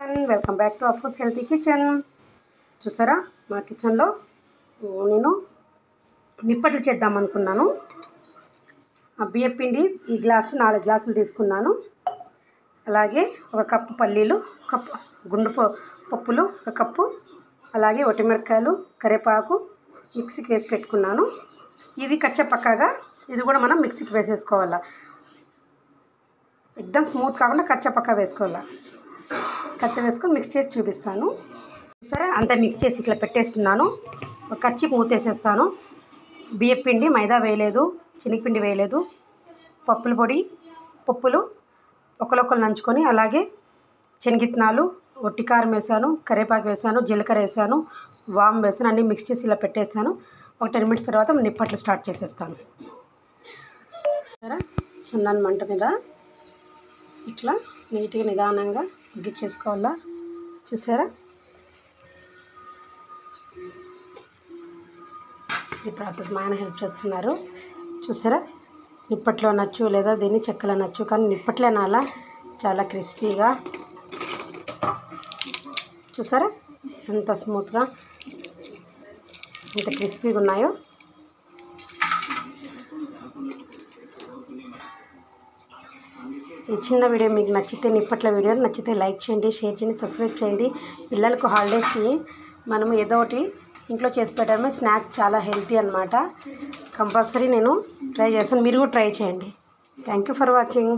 Welcome back to of course healthy kitchen. చూసారా, మా కిచెన్లో నేను నిప్పట్లు చేద్దాం అనుకున్నాను. ఆ బియ్యం పిండి ఈ గ్లాసు 4 గ్లాసులు తీసుకున్నాను. అలాగే ఒక కప్పు పల్లీలు, కప్పు గుండు పప్పులు, ఒక కప్పు, అలాగే ఒటిమిరపకాయలు, కరివేపాకు మిక్సీకి వేసి పెట్టుకున్నాను. ఇది కచ్చపక్కగా ఇది కూడా మనం మిక్సీకి వేసేసుకోవాలి. ఎక్దమ్ స్మూత్ కాకుండా కచ్చపక్క వేసుకోవాలి. వేసుకొని మిక్స్ చేసి చూపిస్తాను. సరే, అంతా మిక్స్ చేసి ఇట్లా పెట్టేస్తున్నాను. ఒక కచ్చి మూతేసేస్తాను. బియ్యం పిండి, మైదా వేయలేదు, శనగపిండి వేయలేదు, పప్పుల పొడి, పప్పులు ఒకరొకరు నంచుకొని, అలాగే శనగిత్తనాలు, ఒట్టి కారం వేసాను, కరివేపాకు వేసాను, జీలకర్ర వేసాను, వాము వేసాను. అన్నీ మిక్స్ చేసి ఇలా పెట్టేసాను. ఒక 10 మినిట్స్ తర్వాత నిప్పట్లు స్టార్ట్ చేసేస్తాను. సరే, సన్నని మంట మీద ఇట్లా నీట్గా నిదానంగా గిచ్చేసుకోవాలా. చూసారా, ఈ ప్రాసెస్ మా ఆయన హెల్ప్ చేస్తున్నారు. చూసారా, నిప్పట్లో నచ్చు లేదా దీన్ని చెక్కలో నచ్చు, కానీ నిప్పట్లే నాలా చాలా క్రిస్పీగా. చూసారా ఎంత స్మూత్గా, ఎంత క్రిస్పీగా ఉన్నాయో. ఈ చిన్న వీడియో మీకు నచ్చితే, నిప్పట్ల వీడియో నచ్చితే లైక్ చేయండి, షేర్ చేయండి, సబ్స్క్రైబ్ చేయండి. పిల్లలకు హాలిడేస్కి మనం ఏదో ఒకటి ఇంట్లో చేసి పెట్టడమే స్నాక్స్ చాలా హెల్తీ అన్నమాట. కంపల్సరీ నేను ట్రై చేస్తాను, మీరు కూడా ట్రై చేయండి. Thank you for watching.